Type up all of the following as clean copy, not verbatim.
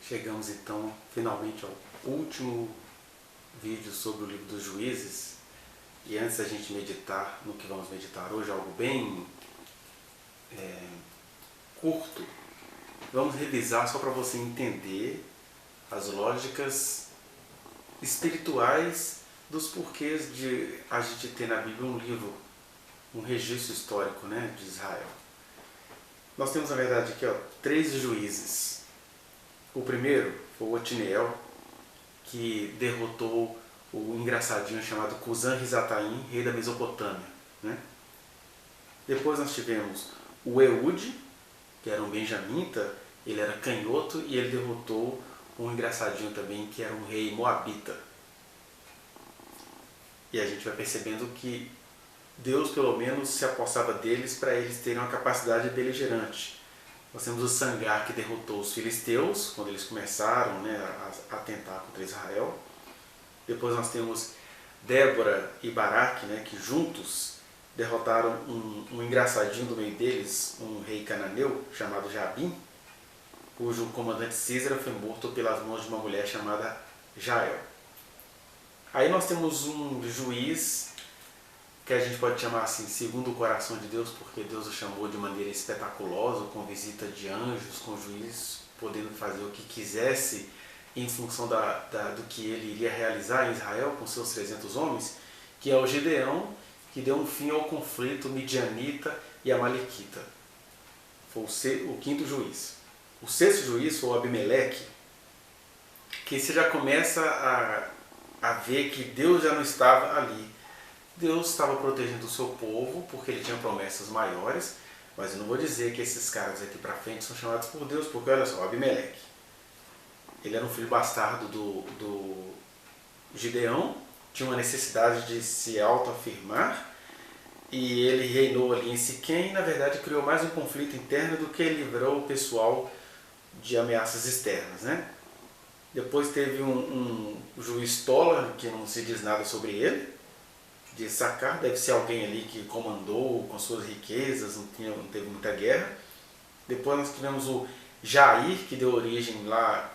Chegamos então finalmente ao último vídeo sobre o livro dos Juízes. E antes da gente meditar no que vamos meditar hoje, algo bem curto, vamos revisar só para você entender as lógicas espirituais dos porquês de a gente ter na Bíblia um livro, um registro histórico, né, de Israel. Nós temos, na verdade, aqui 3 juízes. O primeiro foi o Otniel, que derrotou o engraçadinho chamado Cusã-Risataim, rei da Mesopotâmia, né? Depois nós tivemos o Eude, que era um benjamita, ele era canhoto e ele derrotou um engraçadinho também, que era um rei moabita. E a gente vai percebendo que Deus pelo menos se apossava deles para eles terem uma capacidade beligerante. Nós temos o Sangar, que derrotou os filisteus, quando eles começaram, né, a atentar contra Israel. Depois nós temos Débora e Baraque, né, que juntos derrotaram um engraçadinho do meio deles, um rei cananeu chamado Jabim, cujo comandante Císara foi morto pelas mãos de uma mulher chamada Jael. Aí nós temos um juiz que a gente pode chamar assim, segundo o coração de Deus, porque Deus o chamou de maneira espetaculosa, com visita de anjos, com juízes podendo fazer o que quisesse em função do que ele iria realizar em Israel com seus 300 homens, que é o Gideão, que deu um fim ao conflito midianita e amalequita. Foi o 5º juiz. O 6º juiz foi o Abimeleque, que você já começa a ver que Deus já não estava ali. Deus estava protegendo o seu povo porque ele tinha promessas maiores, mas eu não vou dizer que esses caras aqui para frente são chamados por Deus, porque olha só, Abimeleque, ele era um filho bastardo do Gideão, tinha uma necessidade de se autoafirmar e ele reinou ali em Siquém e na verdade criou mais um conflito interno do que livrou o pessoal de ameaças externas, né? Depois teve um juiz Tola, que não se diz nada sobre ele, de Sacar, deve ser alguém ali que comandou com suas riquezas, não teve muita guerra. Depois nós tivemos o Jair, que deu origem lá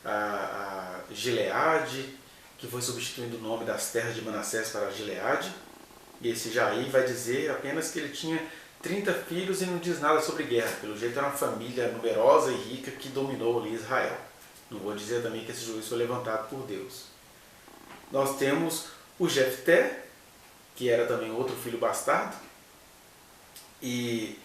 a Gileade, que foi substituindo o nome das terras de Manassés para Gileade. E esse Jair vai dizer apenas que ele tinha 30 filhos e não diz nada sobre guerra. Pelo jeito era uma família numerosa e rica que dominou ali Israel. Não vou dizer também que esse juiz foi levantado por Deus. Nós temos o Jefté, que era também outro filho bastardo, e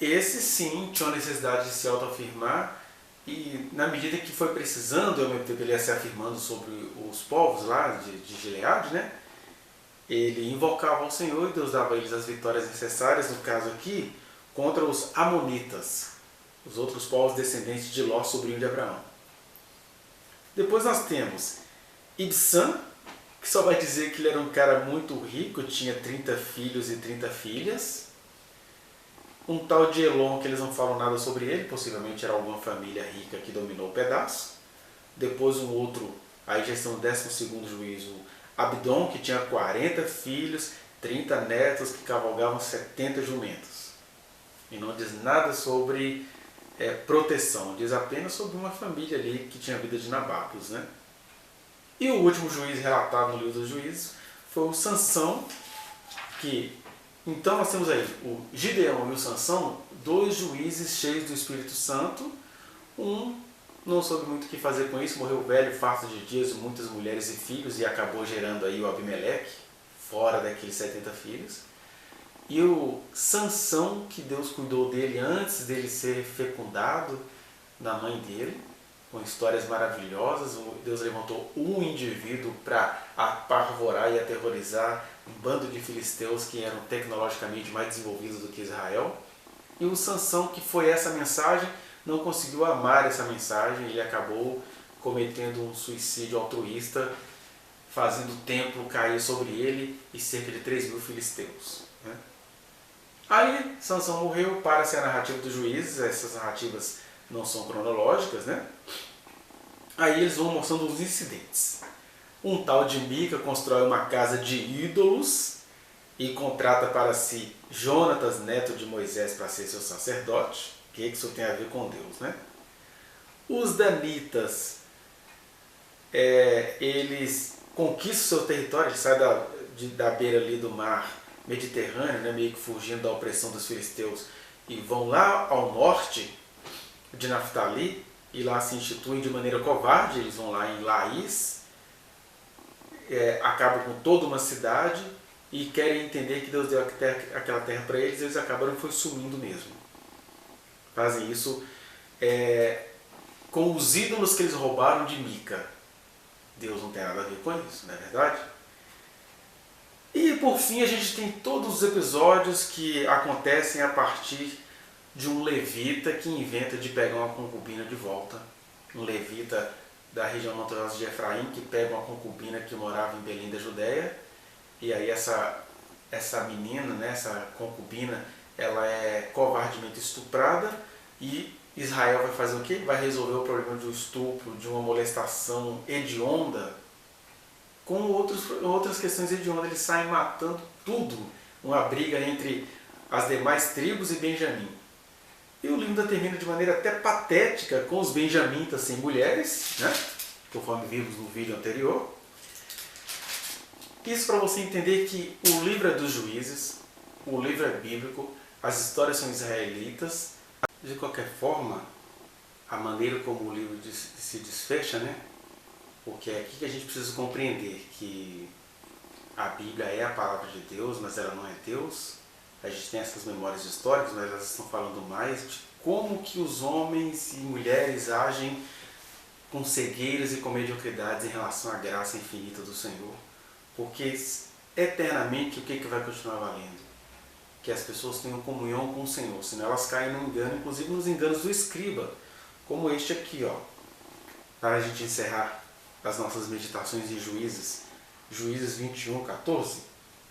esse sim tinha a necessidade de se autoafirmar, e na medida que foi precisando, ao mesmo tempo ele ia se afirmando sobre os povos lá de Gileade, né? Ele invocava ao Senhor e Deus dava a eles as vitórias necessárias, no caso aqui, contra os amonitas, os outros povos descendentes de Ló, sobrinho de Abraão. Depois nós temos Ibsã, que só vai dizer que ele era um cara muito rico, tinha 30 filhos e 30 filhas. Um tal de Elon, que eles não falam nada sobre ele, possivelmente era alguma família rica que dominou o pedaço. Depois um outro, aí já estão no 12º juízo, Abdon, que tinha 40 filhos, 30 netos, que cavalgavam 70 jumentos. E não diz nada sobre proteção, diz apenas sobre uma família ali que tinha a vida de nabatos, né? E o último juiz relatado no livro dos Juízes foi o Sansão, que então nós temos aí o Gideão e o Sansão, 2 juízes cheios do Espírito Santo. Um não soube muito o que fazer com isso, morreu velho, farto de dias, muitas mulheres e filhos, e acabou gerando aí o Abimeleque, fora daqueles 70 filhos. E o Sansão, que Deus cuidou dele antes dele ser fecundado na mãe dele, com histórias maravilhosas. Deus levantou um indivíduo para apavorar e aterrorizar um bando de filisteus que eram tecnologicamente mais desenvolvidos do que Israel. E o Sansão, que foi essa mensagem, não conseguiu amar essa mensagem, ele acabou cometendo um suicídio altruísta, fazendo o templo cair sobre ele e cerca de 3.000 filisteus, né? Aí Sansão morreu, para-se a narrativa dos juízes, essas narrativas não são cronológicas, né? Aí eles vão mostrando os incidentes. Um tal de Mica constrói uma casa de ídolos e contrata para si Jonatas, neto de Moisés, para ser seu sacerdote. O que isso tem a ver com Deus, né? Os danitas, eles conquistam seu território, eles saem da beira ali do mar Mediterrâneo, né, meio que fugindo da opressão dos filisteus, e vão lá ao norte de Naftali, e lá se instituem de maneira covarde. Eles vão lá em Laís, acabam com toda uma cidade e querem entender que Deus deu aquela terra para eles, e eles acabaram foi sumindo mesmo. Fazem isso com os ídolos que eles roubaram de Mica. Deus não tem nada a ver com isso, não é verdade? E por fim a gente tem todos os episódios que acontecem a partir de um levita que inventa de pegar uma concubina de volta. Um levita da região montanhosa de Efraim que pega uma concubina que morava em Belém da Judéia. E aí essa menina, né, essa concubina, ela é covardemente estuprada, e Israel vai fazer o quê? Vai resolver o problema de um estupro, de uma molestação hedionda, com outras questões hediondas. Eles saem matando tudo. Uma briga entre as demais tribos e Benjamim. E o livro termina de maneira até patética, com os benjamitas sem mulheres, né? Conforme vimos no vídeo anterior. Isso para você entender que o livro é dos juízes, o livro é bíblico, as histórias são israelitas. De qualquer forma, a maneira como o livro se desfecha, né? Porque é aqui que a gente precisa compreender que a Bíblia é a palavra de Deus, mas ela não é Deus. A gente tem essas memórias históricas, mas elas estão falando mais de como que os homens e mulheres agem com cegueiras e com mediocridades em relação à graça infinita do Senhor. Porque eternamente o que vai continuar valendo? Que as pessoas tenham comunhão com o Senhor, senão elas caem no engano, inclusive nos enganos do escriba, como este aqui, ó. Para a gente encerrar as nossas meditações em Juízes 21:14,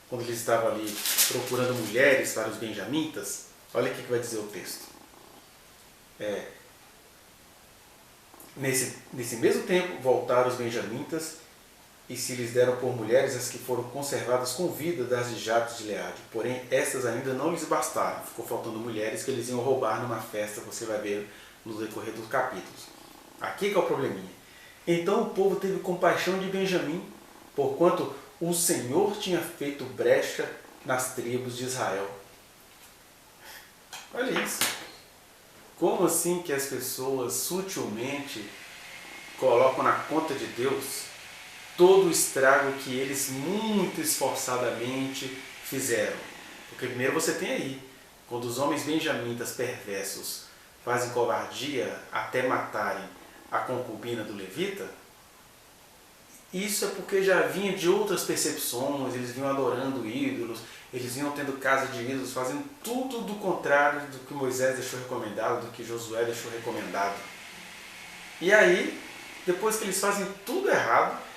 quando ele estava ali procurando mulheres para os benjamitas, olha o que vai dizer o texto. Nesse mesmo tempo voltaram os benjamitas e se lhes deram por mulheres as que foram conservadas com vida das de Jabes de Gileade. Porém, estas ainda não lhes bastaram. Ficou faltando mulheres que eles iam roubar numa festa, você vai ver no decorrer dos capítulos. Aqui que é o probleminha. Então o povo teve compaixão de Benjamim, porquanto o Senhor tinha feito brecha nas tribos de Israel. Olha isso. Como assim que as pessoas sutilmente colocam na conta de Deus todo o estrago que eles muito esforçadamente fizeram? Porque primeiro você tem aí, quando os homens benjamitas perversos fazem covardia até matarem a concubina do levita, isso é porque já vinha de outras percepções, eles vinham adorando ídolos, eles vinham tendo casa de ídolos, fazendo tudo do contrário do que Moisés deixou recomendado, do que Josué deixou recomendado. E aí, depois que eles fazem tudo errado,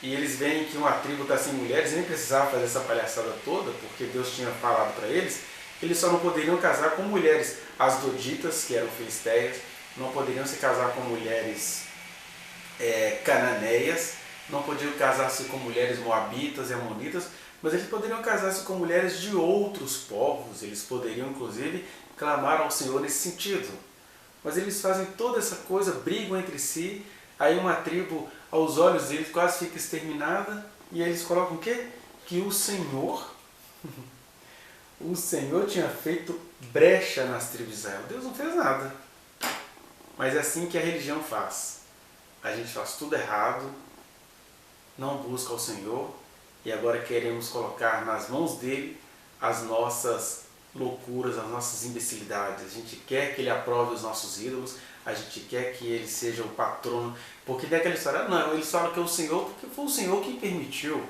e eles veem que uma tribo está sem mulheres, nem precisava fazer essa palhaçada toda, porque Deus tinha falado para eles, eles só não poderiam casar com mulheres asdoditas, que eram filisteias, não poderiam se casar com mulheres cananeias, não podiam casar-se com mulheres moabitas e amonitas, mas eles poderiam casar-se com mulheres de outros povos, eles poderiam inclusive clamar ao Senhor nesse sentido. Mas eles fazem toda essa coisa, brigam entre si, aí uma tribo, aos olhos deles, quase fica exterminada, e aí eles colocam o quê? Que o Senhor tinha feito brecha nas tribos de Israel. Deus não fez nada. Mas é assim que a religião faz. A gente faz tudo errado, não busca o Senhor, e agora queremos colocar nas mãos dele as nossas loucuras, as nossas imbecilidades. A gente quer que ele aprove os nossos ídolos, a gente quer que ele seja o patrono, porque tem aquela história, não, eles falam que é o Senhor, porque foi o Senhor quem permitiu.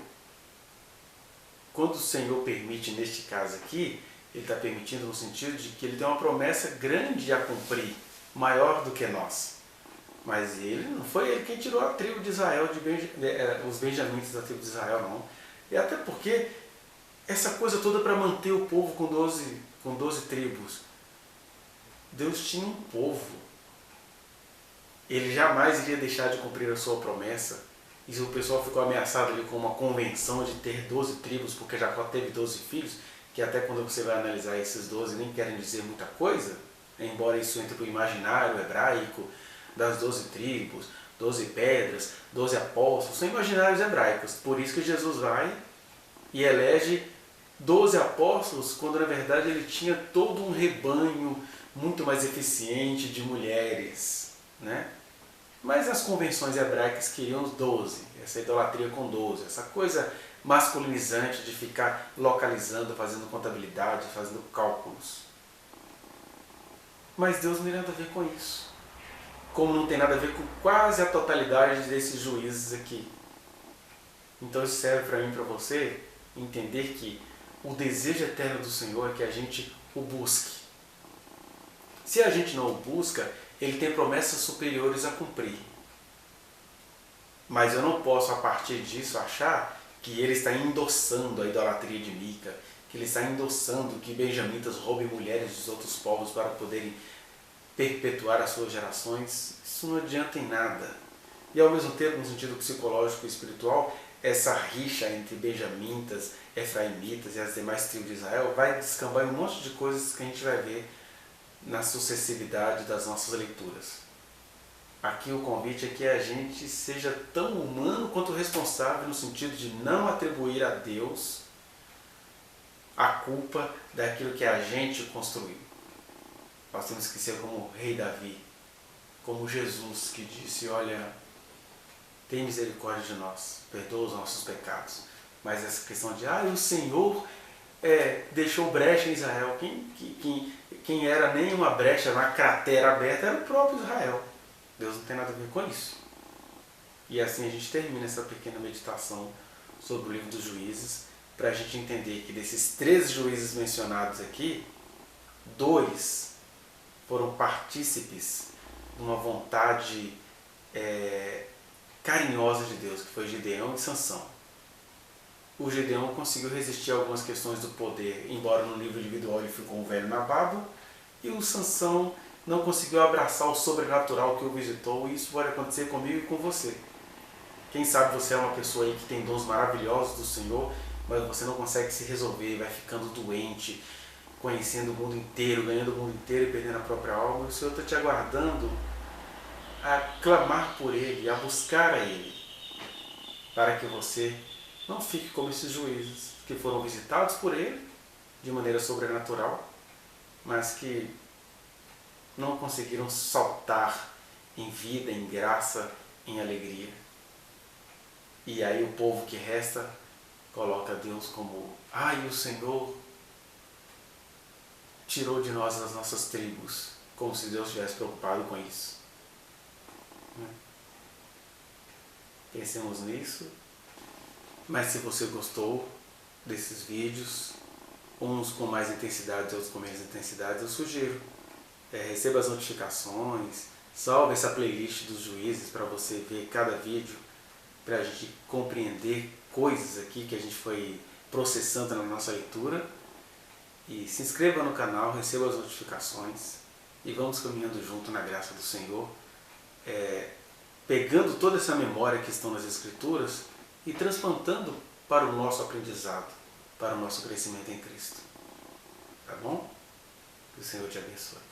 Quando o Senhor permite, neste caso aqui, ele está permitindo no sentido de que ele tem uma promessa grande a cumprir, maior do que nós. Mas ele não foi ele quem tirou a tribo de Israel, os benjamitas da tribo de Israel, não. E até porque essa coisa toda para manter o povo com 12 tribos. Deus tinha um povo. Ele jamais iria deixar de cumprir a sua promessa. E se o pessoal ficou ameaçado ali com uma convenção de ter 12 tribos, porque Jacó teve 12 filhos, que até quando você vai analisar esses 12 nem querem dizer muita coisa, embora isso entre no imaginário hebraico, das 12 tribos, 12 pedras, 12 apóstolos, são imaginários hebraicos. Por isso que Jesus vai e elege 12 apóstolos, quando na verdade ele tinha todo um rebanho muito mais eficiente de mulheres, né? Mas as convenções hebraicas queriam os 12, essa idolatria com 12, essa coisa masculinizante de ficar localizando, fazendo contabilidade, fazendo cálculos. Mas Deus não tem nada a ver com isso. Como não tem nada a ver com quase a totalidade desses juízes aqui. Então isso serve para mim e para você entender que o desejo eterno do Senhor é que a gente o busque. Se a gente não o busca, ele tem promessas superiores a cumprir. Mas eu não posso, a partir disso, achar que ele está endossando a idolatria de Mica, que ele está endossando que benjamitas roubem mulheres dos outros povos para poderem perpetuar as suas gerações. Isso não adianta em nada. E ao mesmo tempo, no sentido psicológico e espiritual, essa rixa entre benjamitas, efraimitas e as demais tribos de Israel vai descambar em um monte de coisas que a gente vai ver na sucessividade das nossas leituras. Aqui o convite é que a gente seja tão humano quanto responsável, no sentido de não atribuir a Deus a culpa daquilo que a gente construiu. Nós temos que ser como o rei Davi, como Jesus, que disse: olha, tem misericórdia de nós, perdoa os nossos pecados. Mas essa questão de, o Senhor deixou brecha em Israel. Quem era nem uma brecha, uma cratera aberta, era o próprio Israel. Deus não tem nada a ver com isso. E assim a gente termina essa pequena meditação sobre o livro dos Juízes, para a gente entender que desses 13 juízes mencionados aqui, 2 foram partícipes de uma vontade carinhosa de Deus, que foi Gideão e Sansão. O Gideão conseguiu resistir a algumas questões do poder, embora no livro individual ele ficou um velho nababo, e o Sansão não conseguiu abraçar o sobrenatural que o visitou, e isso pode acontecer comigo e com você. Quem sabe você é uma pessoa aí que tem dons maravilhosos do Senhor, mas você não consegue se resolver, vai ficando doente, conhecendo o mundo inteiro, ganhando o mundo inteiro e perdendo a própria alma. O Senhor está te aguardando a clamar por Ele, a buscar a Ele, para que você não fique como esses juízes que foram visitados por Ele de maneira sobrenatural, mas que não conseguiram saltar em vida, em graça, em alegria. E aí o povo que resta coloca Deus como: o Senhor tirou de nós as nossas tribos, como se Deus estivesse preocupado com isso. Pensemos nisso. Mas se você gostou desses vídeos, uns com mais intensidade e outros com menos intensidade, eu sugiro. Receba as notificações, salve essa playlist dos juízes para você ver cada vídeo, para a gente compreender coisas aqui que a gente foi processando na nossa leitura. E se inscreva no canal, receba as notificações e vamos caminhando junto na graça do Senhor, pegando toda essa memória que estão nas Escrituras e transplantando para o nosso aprendizado, para o nosso crescimento em Cristo. Tá bom? Que o Senhor te abençoe.